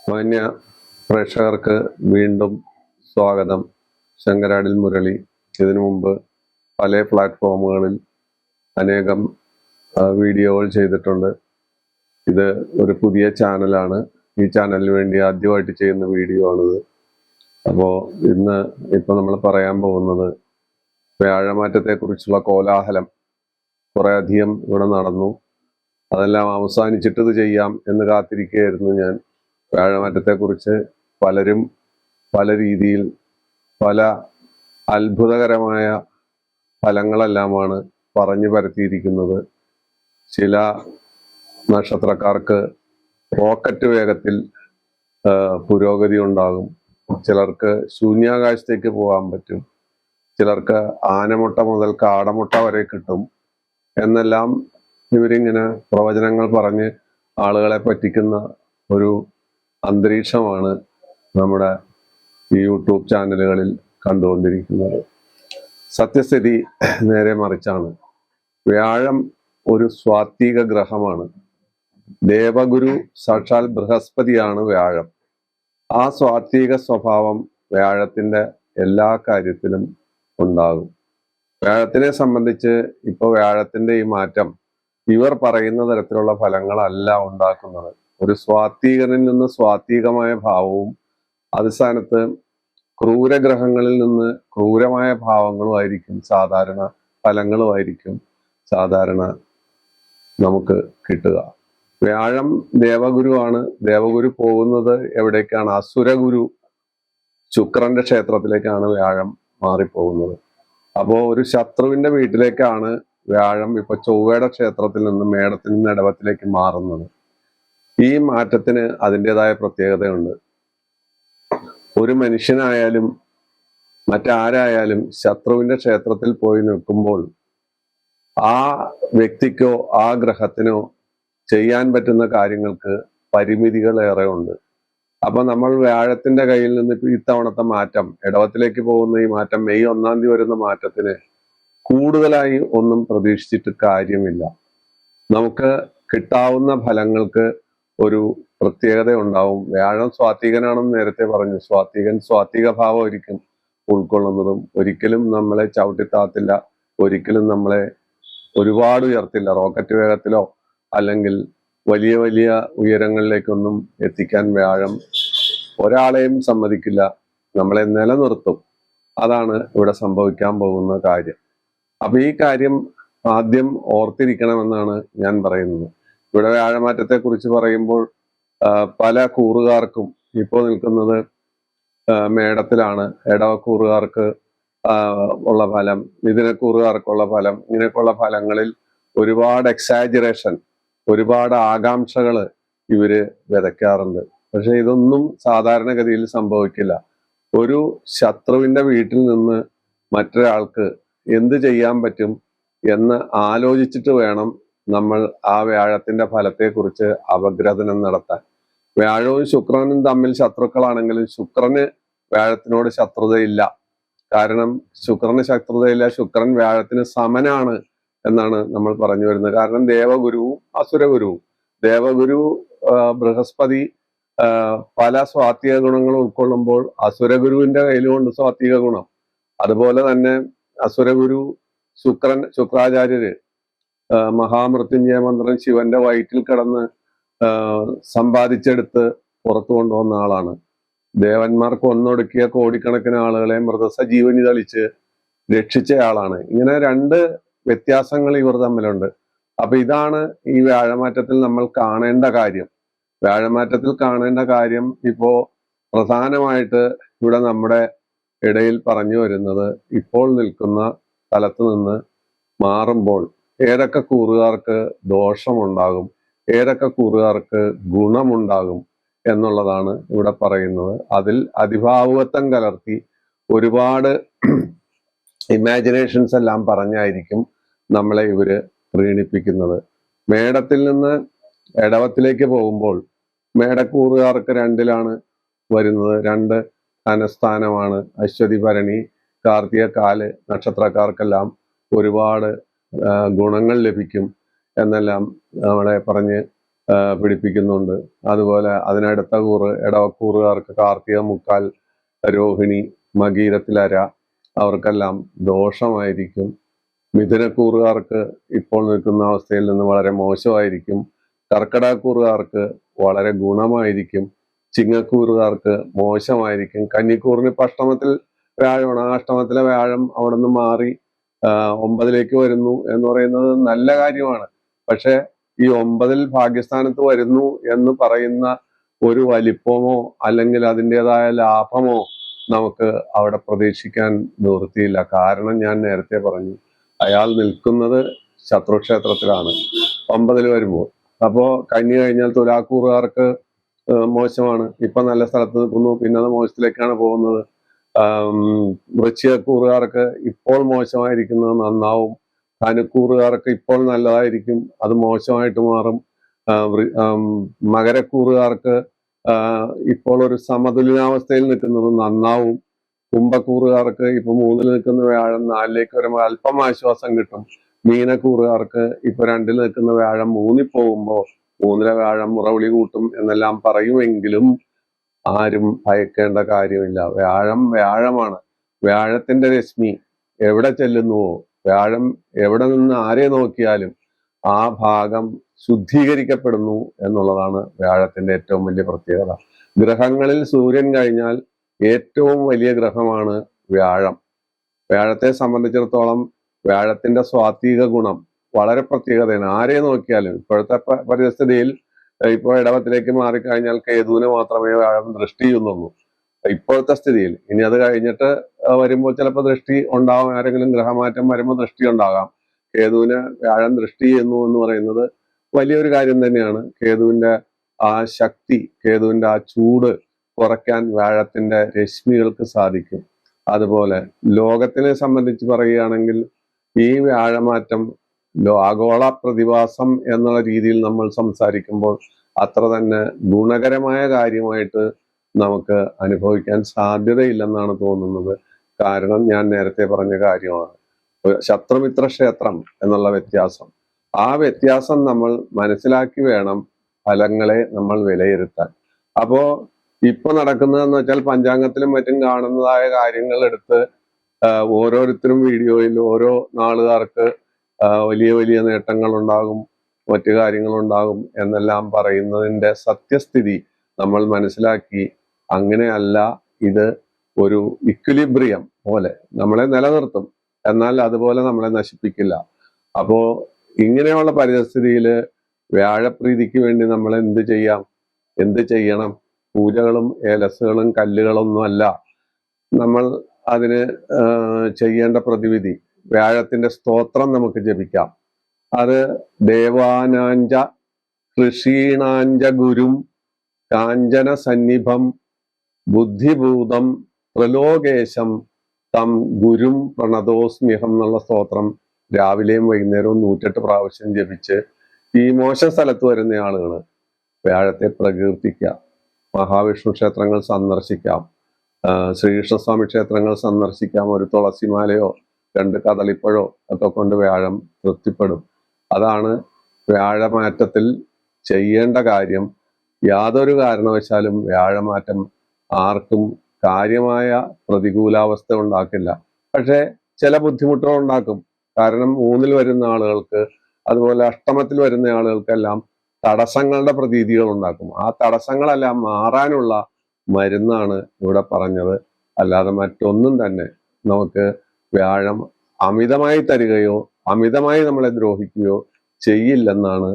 മാന്യ പ്രേക്ഷകർക്ക് വീണ്ടും സ്വാഗതം. ശങ്കരാടിൽ മുരളി. ഇതിനു മുമ്പ് പല പ്ലാറ്റ്ഫോമുകളിൽ അനേകം വീഡിയോകൾ ചെയ്തിട്ടുണ്ട്. ഇത് ഒരു പുതിയ ചാനലാണ്. ഈ ചാനലിന് വേണ്ടി ആദ്യമായിട്ട് ചെയ്യുന്ന വീഡിയോ ആണിത്. അപ്പോൾ ഇപ്പം നമ്മൾ പറയാൻ പോകുന്നത് വ്യാഴമാറ്റത്തെക്കുറിച്ചുള്ള കോലാഹലം കുറേ അധികം ഇവിടെ നടന്നു. അതെല്ലാം അവസാനിച്ചിട്ട് ഇത് ചെയ്യാം എന്ന് കാത്തിരിക്കുകയായിരുന്നു ഞാൻ. വ്യാഴമാറ്റത്തെക്കുറിച്ച് പലരും പല രീതിയിൽ പല അത്ഭുതകരമായ ഫലങ്ങളെല്ലാമാണ് പറഞ്ഞു പരത്തിയിരിക്കുന്നത്. ചില നക്ഷത്രക്കാർക്ക് റോക്കറ്റ് വേഗത്തിൽ പുരോഗതി ഉണ്ടാകും, ചിലർക്ക് ശൂന്യാകാശത്തേക്ക് പോകാൻ പറ്റും, ചിലർക്ക് ആനമുട്ട മുതൽ കാടമുട്ട വരെ കിട്ടും എന്നെല്ലാം ഇവരിങ്ങനെ പ്രവചനങ്ങൾ പറഞ്ഞ് ആളുകളെ പറ്റിക്കുന്ന ഒരു അന്തരീക്ഷമാണ് നമ്മുടെ ഈ യൂട്യൂബ് ചാനലുകളിൽ കണ്ടുകൊണ്ടിരിക്കുന്നത്. സത്യസ്ഥിതി നേരെ മറിച്ചാണ്. വ്യാഴം ഒരു സ്വാത്വിക ഗ്രഹമാണ്. ദേവഗുരു സാക്ഷാൽ ബൃഹസ്പതിയാണ് വ്യാഴം. ആ സ്വാത്വിക സ്വഭാവം വ്യാഴത്തിന്റെ എല്ലാ കാര്യത്തിലും ഉണ്ടാകും. വ്യാഴത്തിനെ സംബന്ധിച്ച് ഇപ്പോൾ വ്യാഴത്തിന്റെ ഈ മാറ്റം ഇവർ പറയുന്ന തരത്തിലുള്ള ഫലങ്ങളല്ല ഉണ്ടാക്കുന്നത്. ഒരു സ്വാത്വികനിൽ നിന്ന് സ്വാത്വികമായ ഭാവവും അടിസ്ഥാനത്ത് ക്രൂരഗ്രഹങ്ങളിൽ നിന്ന് ക്രൂരമായ ഭാവങ്ങളുമായിരിക്കും സാധാരണ ഫലങ്ങളുമായിരിക്കും സാധാരണ നമുക്ക് കിട്ടുക. വ്യാഴം ദേവഗുരുവാണ്. ദേവഗുരു പോകുന്നത് എവിടേക്കാണ്? അസുരഗുരു ശുക്രന്റെ ക്ഷേത്രത്തിലേക്കാണ് വ്യാഴം മാറിപ്പോകുന്നത്. അപ്പോൾ ഒരു ശത്രുവിന്റെ വീട്ടിലേക്കാണ് വ്യാഴം ഇപ്പൊ ചൊവ്വയുടെ ക്ഷേത്രത്തിൽ നിന്ന് മേടത്തിൽ നിന്ന് ഇടവത്തിലേക്ക് മാറുന്നത്. ഈ മാറ്റത്തിന് അതിൻ്റെതായ പ്രത്യേകതയുണ്ട്. ഒരു മനുഷ്യനായാലും മറ്റാരായാലും ശത്രുവിന്റെ ക്ഷേത്രത്തിൽ പോയി നിൽക്കുമ്പോൾ ആ വ്യക്തിക്കോ ആ ഗ്രഹത്തിനോ ചെയ്യാൻ പറ്റുന്ന കാര്യങ്ങൾക്ക് പരിമിതികൾ ഏറെ ഉണ്ട്. അപ്പൊ നമ്മൾ വ്യാഴത്തിന്റെ കയ്യിൽ നിന്ന് ഇത്തവണത്തെ മാറ്റം, ഇടവത്തിലേക്ക് പോകുന്ന ഈ മാറ്റം, മെയ് 1-ാം തീയതി വരുന്ന മാറ്റത്തിന് കൂടുതലായി ഒന്നും പ്രതീക്ഷിച്ചിട്ട് കാര്യമില്ല. നമുക്ക് കിട്ടാവുന്ന ഫലങ്ങൾക്ക് ഒരു പ്രത്യേകത ഉണ്ടാവും. വ്യാഴം സ്വാത്വികനാണെന്ന് നേരത്തെ പറഞ്ഞു. സ്വാത്വിക ഭാവം ഒരിക്കലും ഉൾക്കൊള്ളുന്നതും ഒരിക്കലും നമ്മളെ ചവിട്ടിത്താത്തില്ല, ഒരിക്കലും നമ്മളെ ഒരുപാട് ഉയർത്തില്ല. റോക്കറ്റ് വേഗത്തിലോ അല്ലെങ്കിൽ വലിയ വലിയ ഉയരങ്ങളിലേക്കൊന്നും എത്തിക്കാൻ വ്യാഴം ഒരാളെയും സമ്മതിക്കില്ല. നമ്മളെ നിലനിർത്തും. അതാണ് ഇവിടെ സംഭവിക്കാൻ പോകുന്ന കാര്യം. അപ്പൊ ഈ കാര്യം ആദ്യം ഓർത്തിരിക്കണമെന്നാണ് ഞാൻ പറയുന്നത്. ഇവിടെ വ്യാഴമാറ്റത്തെ കുറിച്ച് പറയുമ്പോൾ പല കൂറുകാർക്കും ഇപ്പോൾ നിൽക്കുന്നത് മേടത്തിലാണ്. ഇടവക്കൂറുകാർക്ക് ഉള്ള ഫലം, മിഥുനക്കൂറുകാർക്കുള്ള ഫലം, ഇങ്ങനെയൊക്കെയുള്ള ഫലങ്ങളിൽ ഒരുപാട് എക്സാജറേഷൻ, ഒരുപാട് ആകാംക്ഷകൾ ഇവര് വിതയ്ക്കാറുണ്ട്. പക്ഷെ ഇതൊന്നും സാധാരണഗതിയിൽ സംഭവിക്കില്ല. ഒരു ശത്രുവിന്റെ വീട്ടിൽ നിന്ന് മറ്റൊരാൾക്ക് എന്ത് ചെയ്യാൻ പറ്റും എന്ന് ആലോചിച്ചിട്ട് വേണം നമ്മൾ ആ വ്യാഴത്തിന്റെ ഫലത്തെക്കുറിച്ച് അപഗ്രഥനം നടത്താൻ. വ്യാഴവും ശുക്രനും തമ്മിൽ ശത്രുക്കളാണെങ്കിലും ശുക്രന് വ്യാഴത്തിനോട് ശത്രുതയില്ല. കാരണം ശുക്രന് ശത്രുതയില്ല, ശുക്രൻ വ്യാഴത്തിന് സമനാണ് എന്നാണ് നമ്മൾ പറഞ്ഞു വരുന്നത്. കാരണം ദേവഗുരുവും അസുരഗുരുവും. ദേവഗുരു ബൃഹസ്പതി പല സ്വാത്വിക ഗുണങ്ങൾ ഉൾക്കൊള്ളുമ്പോൾ അസുരഗുരുവിന്റെ കയ്യിലുമുണ്ട് സ്വാത്വിക ഗുണം. അതുപോലെ തന്നെ അസുരഗുരു ശുക്രാചാര്യര് മഹാമൃത്യുഞ്ജയ മന്ത്രം ശിവന്റെ വയറ്റിൽ കിടന്ന് സമ്പാദിച്ചെടുത്ത് പുറത്തു കൊണ്ടുവന്ന ആളാണ്. ദേവന്മാർ കൊന്നൊടുക്കിയ കോടിക്കണക്കിന് ആളുകളെ മൃതസജീവനി തളിച്ച് രക്ഷിച്ചയാളാണ്. ഇങ്ങനെ രണ്ട് വ്യത്യാസങ്ങൾ ഇവർ തമ്മിലുണ്ട്. അപ്പൊ ഇതാണ് ഈ വ്യാഴമാറ്റത്തിൽ നമ്മൾ കാണേണ്ട കാര്യം. വ്യാഴമാറ്റത്തിൽ കാണേണ്ട കാര്യം ഇപ്പോ പ്രധാനമായിട്ട് ഇവിടെ നമ്മുടെ ഇടയിൽ പറഞ്ഞു വരുന്നത്, ഇപ്പോൾ നിൽക്കുന്ന സ്ഥലത്ത് നിന്ന് മാറുമ്പോൾ ഏതൊക്കെ കൂറുകാർക്ക് ദോഷമുണ്ടാകും, ഏതൊക്കെ കൂറുകാർക്ക് ഗുണമുണ്ടാകും എന്നുള്ളതാണ് ഇവിടെ പറയുന്നത്. അതിൽ അതിഭാവുകത്വം കലർത്തി ഒരുപാട് ഇമാജിനേഷൻസ് എല്ലാം പറഞ്ഞായിരിക്കും നമ്മളെ ഇവര് പ്രീണിപ്പിക്കുന്നത്. മേടത്തിൽ നിന്ന് ഇടവത്തിലേക്ക് പോകുമ്പോൾ മേടക്കൂറുകാർക്ക് 2-ലാണ് വരുന്നത്. 2 ധനസ്ഥാനമാണ്. അശ്വതി, ഭരണി, കാർത്തിക, കാല് നക്ഷത്രക്കാർക്കെല്ലാം ഒരുപാട് ഗുണങ്ങൾ ലഭിക്കും എന്നെല്ലാം നമ്മളെ പറഞ്ഞ് പിടിപ്പിക്കുന്നുണ്ട്. അതുപോലെ അതിനടുത്ത കൂറ് ഇടവക്കൂറുകാർക്ക് കാർത്തിക മുക്കാൽ, രോഹിണി, മകീരത്തിലര അവർക്കെല്ലാം ദോഷമായിരിക്കും. മിഥുനക്കൂറുകാർക്ക് ഇപ്പോൾ നിൽക്കുന്ന അവസ്ഥയിൽ നിന്ന് വളരെ മോശമായിരിക്കും. കർക്കിടകക്കൂറുകാർക്ക് വളരെ ഗുണമായിരിക്കും. ചിങ്ങക്കൂറുകാർക്ക് മോശമായിരിക്കും. കന്നിക്കൂറിന് ഇപ്പം അഷ്ടമത്തിൽ വ്യാഴമാണ്. ആ അഷ്ടമത്തിലെ വ്യാഴം അവിടെ നിന്ന് മാറി 9ലേക്ക് വരുന്നു എന്ന് പറയുന്നത് നല്ല കാര്യമാണ്. പക്ഷെ ഈ 9ൽ ഭാഗ്യസ്ഥാനത്ത് വരുന്നു എന്ന് പറയുന്ന ഒരു വലിപ്പമോ അല്ലെങ്കിൽ അതിൻ്റെതായ ലാഭമോ നമുക്ക് അവിടെ പ്രതീക്ഷിക്കാൻ നിവൃത്തിയില്ല. കാരണം ഞാൻ നേരത്തെ പറഞ്ഞു, അയാൾ നിൽക്കുന്നത് ശത്രുക്ഷേത്രത്തിലാണ് 9ൽ വരുമ്പോൾ. അപ്പോ കന്നി കഴിഞ്ഞാൽ തുലാക്കൂറുകാർക്ക് മോശമാണ്. ഇപ്പൊ നല്ല സ്ഥലത്ത് നിൽക്കുന്നു, പിന്നെ അത് മോശത്തിലേക്കാണ് പോകുന്നത്. വൃശ്ചികക്കൂറുകാർക്ക് ഇപ്പോൾ മോശമായിരിക്കുന്നത് നന്നാവും. ധനുക്കൂറുകാർക്ക് ഇപ്പോൾ നല്ലതായിരിക്കും, അത് മോശമായിട്ട് മാറും. മകരക്കൂറുകാർക്ക് ഇപ്പോൾ ഒരു സമതുലനാവസ്ഥയിൽ നിൽക്കുന്നത് നന്നാവും. കുംഭക്കൂറുകാർക്ക് ഇപ്പൊ 3ൽ നിൽക്കുന്ന വ്യാഴം 4ലേക്ക് വരുമ്പോൾ അല്പം ആശ്വാസം കിട്ടും. മീനക്കൂറുകാർക്ക് ഇപ്പൊ 2ൽ നിൽക്കുന്ന വ്യാഴം 3ൽ പോകുമ്പോൾ 3ലെ വ്യാഴം മുറവിളി കൂട്ടും എന്നെല്ലാം പറയുമെങ്കിലും ആരും ഭയക്കേണ്ട കാര്യമില്ല. വ്യാഴം വ്യാഴമാണ്. വ്യാഴത്തിന്റെ രശ്മി എവിടെ ചെല്ലുന്നുവോ, വ്യാഴം എവിടെ നിന്ന് ആരെ നോക്കിയാലും ആ ഭാഗം ശുദ്ധീകരിക്കപ്പെടുന്നു എന്നുള്ളതാണ് വ്യാഴത്തിന്റെ ഏറ്റവും വലിയ പ്രത്യേകത. ഗ്രഹങ്ങളിൽ സൂര്യൻ കഴിഞ്ഞാൽ ഏറ്റവും വലിയ ഗ്രഹമാണ് വ്യാഴം. വ്യാഴത്തെ സംബന്ധിച്ചിടത്തോളം വ്യാഴത്തിന്റെ സ്വാത്വിക ഗുണം വളരെ പ്രത്യേകതയാണ്. ആരെ നോക്കിയാലും ഇപ്പോഴത്തെ പരിസ്ഥിതിയിൽ ഇപ്പോൾ ഇടവത്തിലേക്ക് മാറിക്കഴിഞ്ഞാൽ കേതുവിന് മാത്രമേ വ്യാഴം ദൃഷ്ടി ചെയ്യുന്നുള്ളൂ ഇപ്പോഴത്തെ സ്ഥിതിയിൽ. ഇനി അത് കഴിഞ്ഞിട്ട് വരുമ്പോൾ ചിലപ്പോൾ ദൃഷ്ടി ഉണ്ടാവാം. ആരെങ്കിലും ഗ്രഹമാറ്റം വരുമ്പോൾ ദൃഷ്ടി ഉണ്ടാകാം. കേതുവിന് വ്യാഴം ദൃഷ്ടി ചെയ്യുന്നു എന്ന് പറയുന്നത് വലിയൊരു കാര്യം തന്നെയാണ്. കേതുവിന്റെ ആ ശക്തി, കേതുവിന്റെ ആ ചൂട് കുറയ്ക്കാൻ വ്യാഴത്തിന്റെ രശ്മികൾക്ക് സാധിക്കും. അതുപോലെ ലോകത്തിനെ സംബന്ധിച്ച് പറയുകയാണെങ്കിൽ ഈ വ്യാഴമാറ്റം ആഗോള പ്രതിഭാസം എന്നുള്ള രീതിയിൽ നമ്മൾ സംസാരിക്കുമ്പോൾ അത്ര തന്നെ ഗുണകരമായ കാര്യമായിട്ട് നമുക്ക് അനുഭവിക്കാൻ സാധ്യതയില്ലെന്നാണ് തോന്നുന്നത്. കാരണം ഞാൻ നേരത്തെ പറഞ്ഞ കാര്യമാണ്, ശത്രുമിത്ര ക്ഷേത്രം എന്നുള്ള വ്യത്യാസം. ആ വ്യത്യാസം നമ്മൾ മനസ്സിലാക്കി വേണം ഫലങ്ങളെ നമ്മൾ വിലയിരുത്താൻ. അപ്പോ ഇപ്പൊ നടക്കുന്നതെന്ന് വെച്ചാൽ പഞ്ചാംഗത്തിലും മറ്റും കാണുന്നതായ കാര്യങ്ങൾ എടുത്ത് ഓരോരുത്തരും വീഡിയോയിൽ ഓരോ നാളുകാർക്ക് വലിയ വലിയ നേട്ടങ്ങൾ ഉണ്ടാകും, മറ്റു കാര്യങ്ങളുണ്ടാകും എന്നെല്ലാം പറയുന്നതിന്റെ സത്യസ്ഥിതി നമ്മൾ മനസ്സിലാക്കി അങ്ങനെയല്ല, ഇത് ഒരു ഇക്വിലിബ്രിയം പോലെ നമ്മളെ നിലനിർത്തും, എന്നാൽ അതുപോലെ നമ്മളെ നശിപ്പിക്കില്ല. അപ്പോ ഇങ്ങനെയുള്ള പരിസ്ഥിതിയിൽ വ്യാഴപ്രീതിക്ക് വേണ്ടി നമ്മൾ എന്ത് ചെയ്യണം? പൂജകളും ഏലസുകളും കല്ലുകളൊന്നും അല്ല നമ്മൾ അതിന് ചെയ്യേണ്ട പ്രതിവിധി. വ്യാഴത്തിന്റെ സ്തോത്രം നമുക്ക് ജപിക്കാം. അത് ദേവാനാഞ്ച കൃഷീണാഞ്ച ഗുരും കാഞ്ചന സന്നിഭം ബുദ്ധിഭൂതം ത്രിലോകേശം തം ഗുരും പ്രണതോസ്മ്യഹം എന്നുള്ള സ്തോത്രം രാവിലെയും വൈകുന്നേരവും 108 പ്രാവശ്യം ജപിച്ച് ഈ മോശം സ്ഥലത്ത് വരുന്ന ആളുകൾ വ്യാഴത്തെ പ്രകീർത്തിക്കുക. മഹാവിഷ്ണു ക്ഷേത്രങ്ങൾ സന്ദർശിക്കാം, ശ്രീകൃഷ്ണസ്വാമി ക്ഷേത്രങ്ങൾ സന്ദർശിക്കാം. ഒരു തുളസിമാലയോ 2 കദളിപ്പഴോ ഒക്കെ കൊണ്ട് വ്യാഴം തൃപ്തിപ്പെടും. അതാണ് വ്യാഴമാറ്റത്തിൽ ചെയ്യേണ്ട കാര്യം. യാതൊരു കാരണവശാലും വ്യാഴമാറ്റം ആർക്കും കാര്യമായ പ്രതികൂലാവസ്ഥ ഉണ്ടാക്കില്ല. പക്ഷെ ചില ബുദ്ധിമുട്ടുകൾ ഉണ്ടാക്കും. കാരണം 3ൽ വരുന്ന ആളുകൾക്ക്, അതുപോലെ അഷ്ടമത്തിൽ വരുന്ന ആളുകൾക്കെല്ലാം തടസ്സങ്ങളുടെ പ്രതീതികൾ ഉണ്ടാക്കും. ആ തടസ്സങ്ങളെല്ലാം മാറാനുള്ള മരുന്നാണ് ഇവിടെ പറഞ്ഞത്. അല്ലാതെ മറ്റൊന്നും തന്നെ നമുക്ക് വ്യാഴം അമിതമായി തരികയോ അമിതമായി നമ്മളെ ദ്രോഹിക്കുകയോ ചെയ്യില്ലെന്നാണ്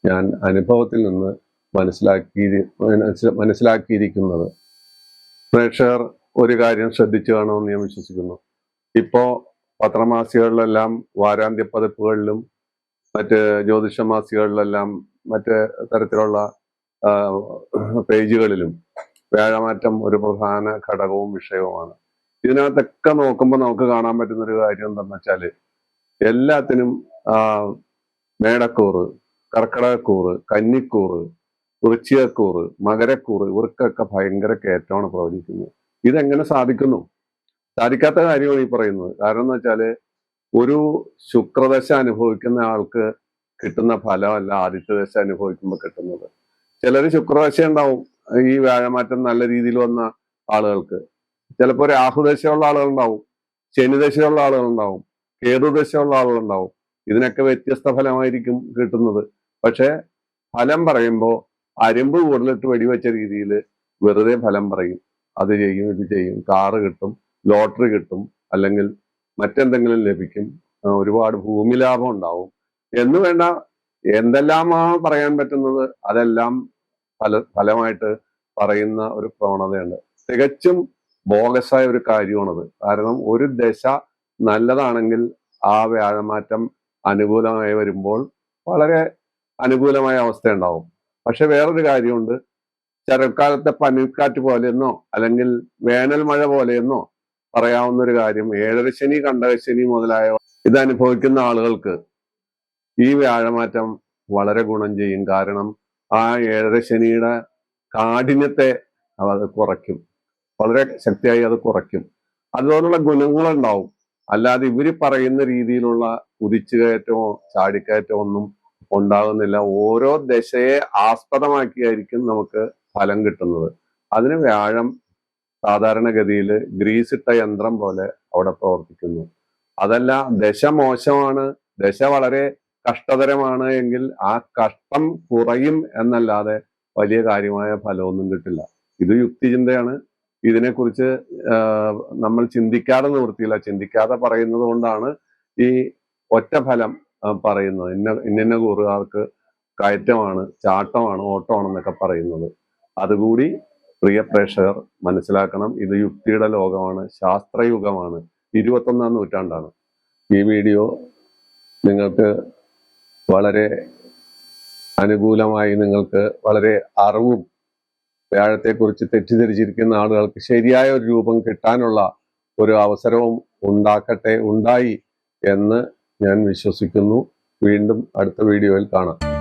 ഞാൻ അനുഭവത്തിൽ നിന്ന് മനസ്സിലാക്കിയിരിക്കുന്നത്. പ്രേക്ഷകർ ഒരു കാര്യം ശ്രദ്ധിച്ചു കാണുമെന്ന് ഞാൻ വിശ്വസിക്കുന്നു. ഇപ്പോ പത്രമാസികകളിലെല്ലാം, വാരാന്ത്യ പതിപ്പുകളിലും മറ്റ് ജ്യോതിഷ മാസികകളിലെല്ലാം മറ്റ് തരത്തിലുള്ള പേജുകളിലും വ്യാഴമാറ്റം ഒരു പ്രധാന ഘടകവും വിഷയവുമാണ്. ഇതിനകത്തൊക്കെ നോക്കുമ്പോൾ നമുക്ക് കാണാൻ പറ്റുന്ന ഒരു കാര്യം എന്താണെന്ന് വെച്ചാൽ എല്ലാത്തിനും മേടക്കൂറ്, കർക്കിടകക്കൂറ്, കന്നിക്കൂറ്, വൃശ്ചികക്കൂറ്, മകരക്കൂറ് ഇവർക്കൊക്കെ ഭയങ്കര കയറ്റമാണ് പ്രവചിക്കുന്നത്. ഇതെങ്ങനെ സാധിക്കുന്നു? സാധിക്കാത്ത കാര്യമാണ് ഈ പറയുന്നത്. കാരണം എന്ന് വെച്ചാല് ഒരു ശുക്രദശ അനുഭവിക്കുന്ന ആൾക്ക് കിട്ടുന്ന ഫലമല്ല ആദിത്യ ദശ അനുഭവിക്കുമ്പോൾ കിട്ടുന്നത്. ചിലർ ശുക്രദശ ഉണ്ടാവും ഈ വ്യാഴമാറ്റം നല്ല രീതിയിൽ വന്ന ആളുകൾക്ക്. ചിലപ്പോൾ രാഹുദശയുള്ള ആളുകളുണ്ടാവും, ശനിദശയുള്ള ആളുകളുണ്ടാവും, കേതുദശയുള്ള ആളുകളുണ്ടാവും. ഇതിനൊക്കെ വ്യത്യസ്ത ഫലമായിരിക്കും കിട്ടുന്നത്. പക്ഷെ ഫലം പറയുമ്പോൾ അരുമ്പ് കൂടുതലിട്ട് വെടിവെച്ച രീതിയിൽ വെറുതെ ഫലം പറയും. അത് ചെയ്യും, ഇത് ചെയ്യും, കാറ് കിട്ടും, ലോട്ടറി കിട്ടും, അല്ലെങ്കിൽ മറ്റെന്തെങ്കിലും ലഭിക്കും, ഒരുപാട് ഭൂമി ലാഭം ഉണ്ടാവും എന്ന് വേണ്ട എന്തെല്ലാമാണ് പറയാൻ പറ്റുന്നത് അതെല്ലാം ഫലമായിട്ട് പറയുന്ന ഒരു പ്രവണതയുണ്ട്. തികച്ചും ബോഗസായ ഒരു കാര്യമാണത്. കാരണം ഒരു ദശ നല്ലതാണെങ്കിൽ ആ വ്യാഴമാറ്റം അനുകൂലമായി വരുമ്പോൾ വളരെ അനുകൂലമായ അവസ്ഥ ഉണ്ടാവും. പക്ഷെ വേറൊരു കാര്യമുണ്ട്, ശരത്കാലത്തെ പനിക്കാറ്റ് പോലെയെന്നോ അല്ലെങ്കിൽ വേനൽ മഴ പോലെയെന്നോ പറയാവുന്ന ഒരു കാര്യം, ഏഴരശനി കണ്ടകശനി മുതലായ ഇത് അനുഭവിക്കുന്ന ആളുകൾക്ക് ഈ വ്യാഴമാറ്റം വളരെ ഗുണം ചെയ്യും. കാരണം ആ ഏഴരശനിയുടെ കാഠിന്യത്തെ അത് കുറയ്ക്കും, വളരെ ശക്തിയായി അത് കുറയ്ക്കും. അതുപോലുള്ള ഗുണങ്ങളുണ്ടാവും. അല്ലാതെ ഇവര് പറയുന്ന രീതിയിലുള്ള കുതിച്ചുകയറ്റമോ ചാടിക്കയറ്റമോ ഒന്നും ഉണ്ടാകുന്നില്ല. ഓരോ ദശയെ ആസ്പദമാക്കിയായിരിക്കും നമുക്ക് ഫലം കിട്ടുന്നത്. അതിന് വ്യാഴം സാധാരണഗതിയിൽ ഗ്രീസിട്ട യന്ത്രം പോലെ അവിടെ പ്രവർത്തിക്കുന്നു. അതല്ല ദശ മോശമാണ്, ദശ വളരെ കഷ്ടതരമാണ് എങ്കിൽ ആ കഷ്ടം കുറയും എന്നല്ലാതെ വലിയ കാര്യമായ ഫലമൊന്നും കിട്ടില്ല. ഇത് യുക്തിചിന്തയാണ്. ഇതിനെക്കുറിച്ച് നമ്മൾ ചിന്തിക്കാതെ നിവൃത്തിയില്ല. ചിന്തിക്കാതെ പറയുന്നത് കൊണ്ടാണ് ഈ ഒറ്റ ഫലം പറയുന്നത്. ഇന്ന കൂറുകാർക്ക് കയറ്റമാണ്, ചാട്ടമാണ്, ഓട്ടമാണെന്നൊക്കെ പറയുന്നത്. അതുകൂടി പ്രിയ പ്രേക്ഷകർ മനസ്സിലാക്കണം. ഇത് യുക്തിയുടെ ലോകമാണ്, ശാസ്ത്രയുഗമാണ്, 21ാം നൂറ്റാണ്ടാണ്. ഈ വീഡിയോ നിങ്ങൾക്ക് വളരെ അനുകൂലമായി, നിങ്ങൾക്ക് വളരെ അറിവും വ്യാഴത്തെക്കുറിച്ച് തെറ്റിദ്ധരിച്ചിരിക്കുന്ന ആളുകൾക്ക് ശരിയായ ഒരു രൂപം കിട്ടാനുള്ള ഒരു അവസരവും ഉണ്ടായി എന്ന് ഞാൻ വിശ്വസിക്കുന്നു. വീണ്ടും അടുത്ത വീഡിയോയിൽ കാണാം.